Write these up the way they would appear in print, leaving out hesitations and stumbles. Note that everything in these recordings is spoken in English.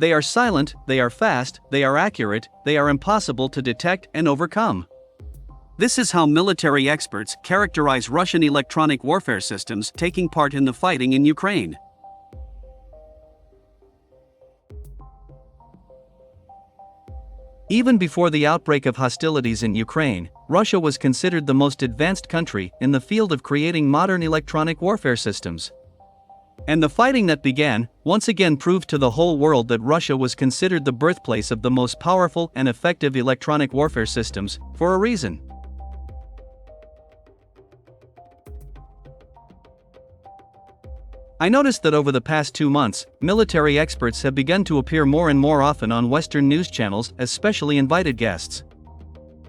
They are silent, they are fast, they are accurate, they are impossible to detect and overcome. This is how military experts characterize Russian electronic warfare systems taking part in the fighting in Ukraine. Even before the outbreak of hostilities in Ukraine, Russia was considered the most advanced country in the field of creating modern electronic warfare systems. And the fighting that began, once again proved to the whole world that Russia was considered the birthplace of the most powerful and effective electronic warfare systems, for a reason. I noticed that over the past 2 months, military experts have begun to appear more and more often on Western news channels as specially invited guests.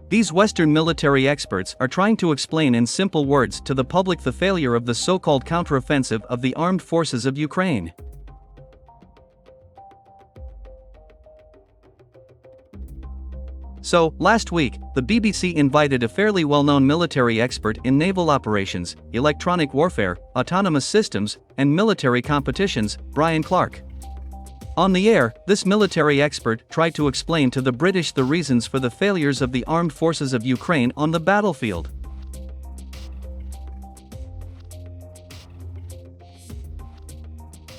These Western military experts are trying to explain in simple words to the public the failure of the so-called counteroffensive of the armed forces of Ukraine. So, last week, the BBC invited a fairly well-known military expert in naval operations, electronic warfare, autonomous systems, and military competitions, Brian Clark. On the air, this military expert tried to explain to the British the reasons for the failures of the armed forces of Ukraine on the battlefield.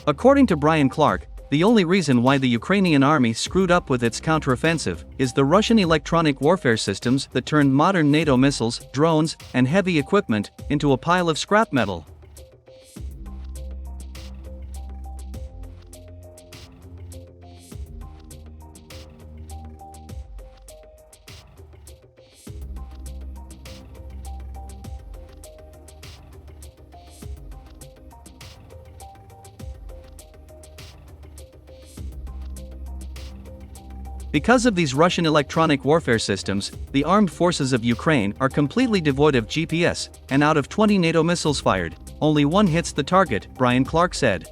According to Brian Clark, the only reason why the Ukrainian army screwed up with its counteroffensive is the Russian electronic warfare systems that turned modern NATO missiles, drones, and heavy equipment into a pile of scrap metal. Because of these Russian electronic warfare systems, the armed forces of Ukraine are completely devoid of GPS, and out of 20 NATO missiles fired, only one hits the target, Brian Clark said.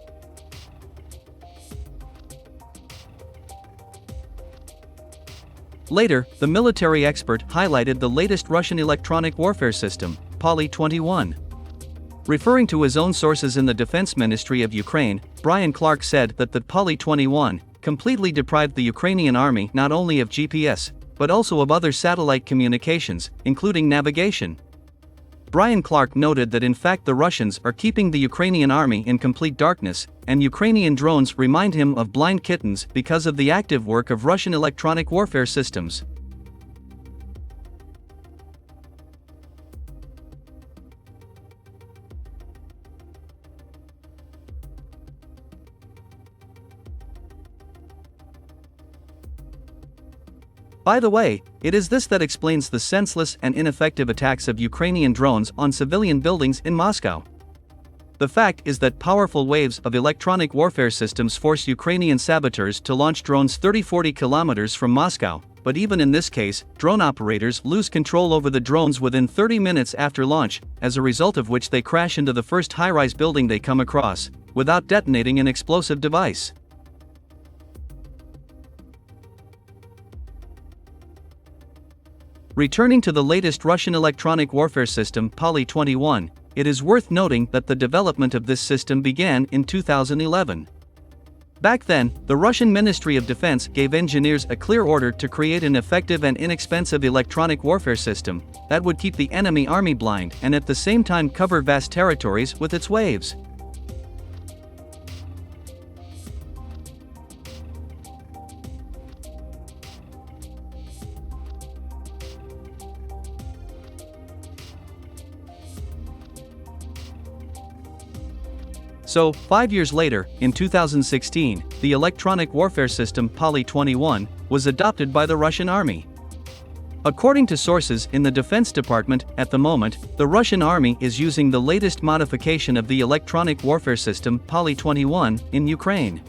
Later, the military expert highlighted the latest Russian electronic warfare system, POLYE-21. Referring to his own sources in the Defense Ministry of Ukraine, Brian Clark said that the POLYE-21 completely deprived the Ukrainian army not only of GPS, but also of other satellite communications, including navigation. Brian Clark noted that in fact the Russians are keeping the Ukrainian army in complete darkness, and Ukrainian drones remind him of blind kittens because of the active work of Russian electronic warfare systems. By the way, it is this that explains the senseless and ineffective attacks of Ukrainian drones on civilian buildings in Moscow. The fact is that powerful waves of electronic warfare systems force Ukrainian saboteurs to launch drones 30-40 kilometers from Moscow, but even in this case, drone operators lose control over the drones within 30 minutes after launch, as a result of which they crash into the first high-rise building they come across, without detonating an explosive device. Returning to the latest Russian electronic warfare system, POLYE-21, it is worth noting that the development of this system began in 2011. Back then, the Russian Ministry of Defense gave engineers a clear order to create an effective and inexpensive electronic warfare system that would keep the enemy army blind and at the same time cover vast territories with its waves. So, 5 years later, in 2016, the electronic warfare system POLYE-21 was adopted by the Russian army. According to sources in the Defense Department, at the moment, the Russian army is using the latest modification of the electronic warfare system POLYE-21 in Ukraine.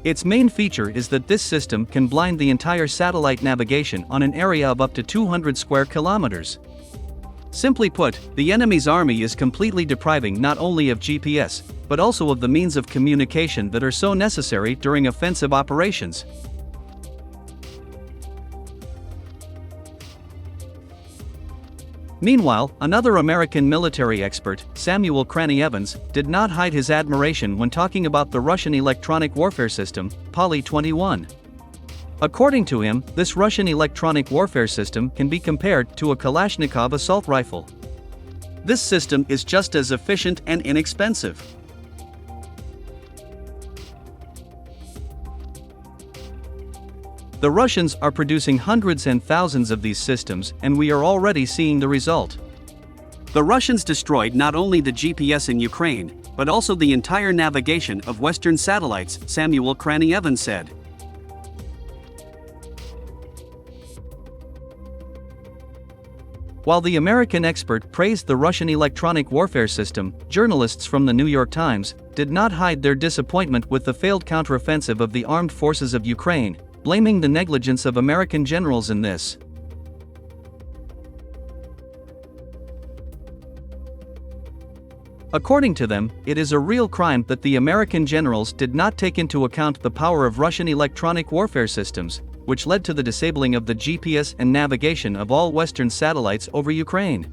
Its main feature is that this system can blind the entire satellite navigation on an area of up to 200 square kilometers. Simply put, the enemy's army is completely depriving not only of GPS, but also of the means of communication that are so necessary during offensive operations. Meanwhile, another American military expert, Samuel Cranny Evans, did not hide his admiration when talking about the Russian electronic warfare system, POLYE-21. According to him, this Russian electronic warfare system can be compared to a Kalashnikov assault rifle. This system is just as efficient and inexpensive. The Russians are producing hundreds and thousands of these systems, and we are already seeing the result. The Russians destroyed not only the GPS in Ukraine, but also the entire navigation of Western satellites, Samuel Cranny Evans said. While the American expert praised the Russian electronic warfare system, journalists from the New York Times did not hide their disappointment with the failed counteroffensive of the armed forces of Ukraine, blaming the negligence of American generals in this. According to them, it is a real crime that the American generals did not take into account the power of Russian electronic warfare systems, which led to the disabling of the GPS and navigation of all Western satellites over Ukraine.